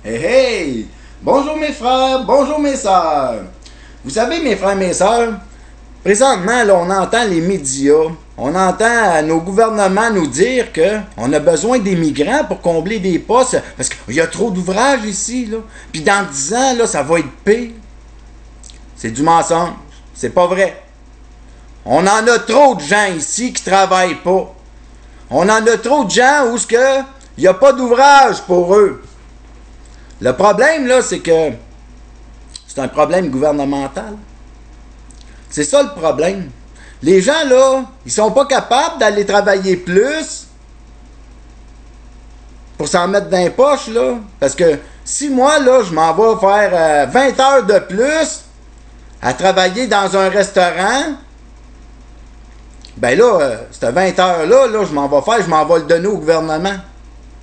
Hey hey! Bonjour mes frères, bonjour mes sœurs! Vous savez mes frères et mes sœurs, présentement là, on entend les médias, on entend nos gouvernements nous dire qu'on a besoin des migrants pour combler des postes, parce qu'il y a trop d'ouvrages ici, là. Puis dans 10 ans, là, ça va être pire. C'est du mensonge, c'est pas vrai. On en a trop de gens ici qui travaillent pas. On en a trop de gens où il n'y a pas d'ouvrage pour eux. Le problème, là, c'est que c'est un problème gouvernemental. C'est ça le problème. Les gens, là, ils sont pas capables d'aller travailler plus pour s'en mettre dans les poches, là. Parce que si moi, là, je m'en vais faire 20 heures de plus à travailler dans un restaurant, ben là, cette 20 heures-là, là, je m'en vais le donner au gouvernement.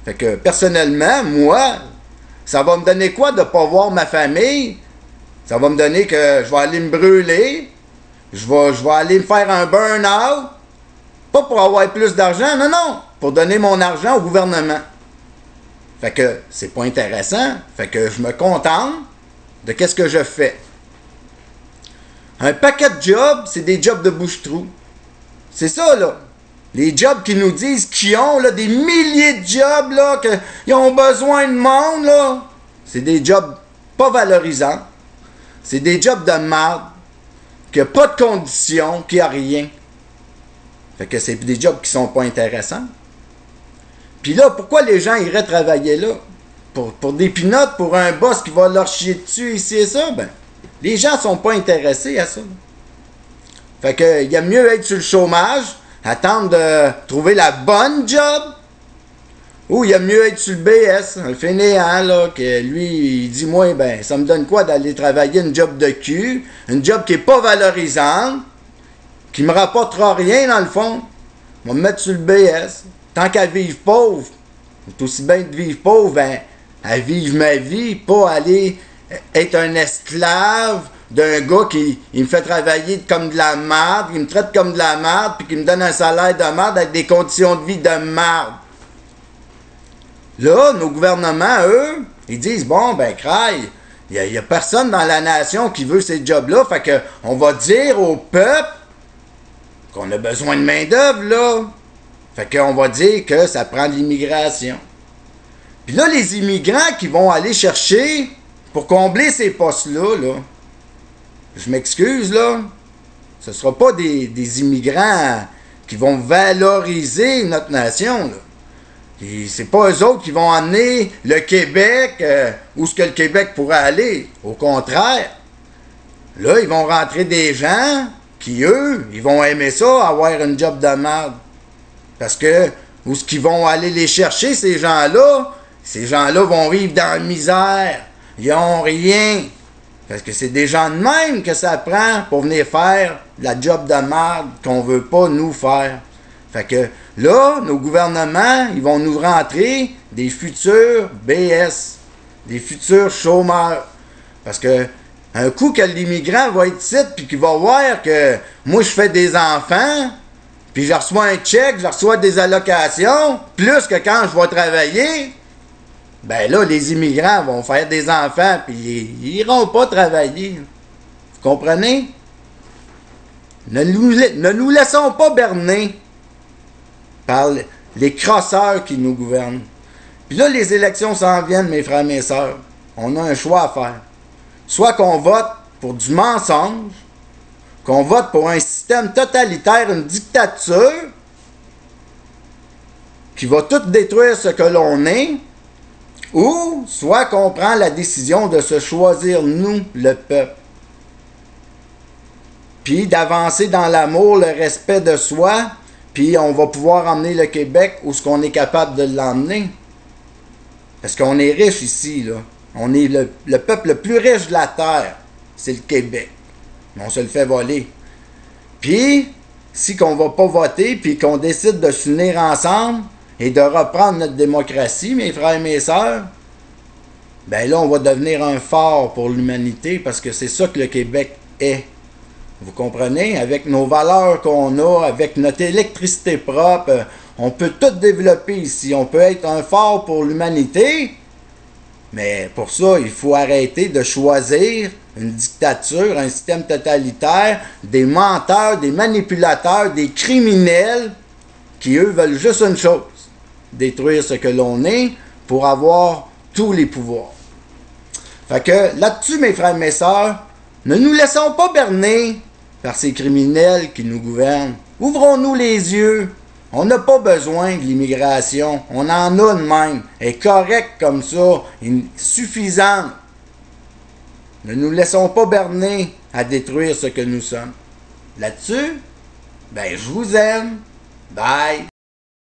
Fait que, personnellement, moi, ça va me donner quoi de ne pas voir ma famille? Ça va me donner que je vais aller me brûler, je vais aller me faire un burn-out, pas pour avoir plus d'argent, non, pour donner mon argent au gouvernement. Fait que, c'est pas intéressant, fait que je me contente de qu'est-ce que je fais. Un paquet de jobs, c'est des jobs de bouche-trou. C'est ça, là. Les jobs qui nous disent qu'ils ont, là, des milliers de jobs, là, qu'ils ont besoin de monde, là. C'est des jobs pas valorisants. C'est des jobs de merde, qu'il n'y a pas de conditions, qu'il n'y a rien. Fait que c'est des jobs qui sont pas intéressants. Puis là, pourquoi les gens iraient travailler là? Pour des pinottes, pour un boss qui va leur chier dessus, ici et ça? Ben, les gens sont pas intéressés à ça. Fait que, il y a mieux être sur le chômage, attendre de trouver la bonne job, ou il y a mieux être sur le BS, un fainéant, là, que lui, il dit, moi, ben, ça me donne quoi d'aller travailler une job de cul, une job qui est pas valorisante, qui me rapportera rien, dans le fond. On va me mettre sur le BS. Tant qu'à vivre pauvre, c'est aussi bien de vivre pauvre, ben, à vivre ma vie, pas aller être un esclave d'un gars qui me fait travailler comme de la merde, qui me traite comme de la merde, puis qui me donne un salaire de merde avec des conditions de vie de merde. Là, nos gouvernements, eux, ils disent, bon, ben, craille, il n'y a personne dans la nation qui veut ces jobs-là, fait que on va dire au peuple qu'on a besoin de main-d'œuvre, là. Fait qu'on va dire que ça prend de l'immigration. Puis là, les immigrants qui vont aller chercher pour combler ces postes-là, là, je m'excuse, là, ce ne sera pas des immigrants qui vont valoriser notre nation, là. Et c'est pas eux autres qui vont amener le Québec où ce que le Québec pourrait aller. Au contraire, là, ils vont rentrer des gens qui, eux, ils vont aimer ça, avoir une job de merde. Parce que où ce qu'ils vont aller les chercher, ces gens-là vont vivre dans la misère. Ils n'ont rien. Parce que c'est des gens de même que ça prend pour venir faire la job de merde qu'on veut pas nous faire. Fait que là, nos gouvernements, ils vont nous rentrer des futurs BS, des futurs chômeurs. Parce que un coup que l'immigrant va être ici, puis qu'il va voir que moi je fais des enfants, puis je reçois un chèque, je reçois des allocations, plus que quand je vais travailler, ben là, les immigrants vont faire des enfants, puis ils iront pas travailler. Vous comprenez? Ne nous laissons pas berner par les crosseurs qui nous gouvernent. Puis là, les élections s'en viennent, mes frères et mes sœurs. On a un choix à faire. Soit qu'on vote pour du mensonge, qu'on vote pour un système totalitaire, une dictature, qui va tout détruire ce que l'on est, ou soit qu'on prend la décision de se choisir, nous, le peuple, puis d'avancer dans l'amour, le respect de soi, puis on va pouvoir emmener le Québec où ce qu'on est capable de l'emmener. Parce qu'on est riche ici, là. On est le peuple le plus riche de la terre. C'est le Québec. Mais on se le fait voler. Puis, si qu'on va pas voter, puis qu'on décide de s'unir ensemble et de reprendre notre démocratie, mes frères et mes sœurs, ben là, on va devenir un phare pour l'humanité, parce que c'est ça que le Québec est. Vous comprenez? Avec nos valeurs qu'on a, avec notre électricité propre, on peut tout développer ici. On peut être un phare pour l'humanité, Mais pour ça, il faut arrêter de choisir une dictature, un système totalitaire, des menteurs, des manipulateurs, des criminels qui, eux, veulent juste une chose, détruire ce que l'on est pour avoir tous les pouvoirs. Fait que là-dessus, mes frères et mes sœurs, ne nous laissons pas berner par ces criminels qui nous gouvernent. Ouvrons-nous les yeux. On n'a pas besoin de l'immigration. On en a de même. Elle est correcte comme ça. Suffisante. Ne nous laissons pas berner à détruire ce que nous sommes. Là-dessus, ben je vous aime. Bye.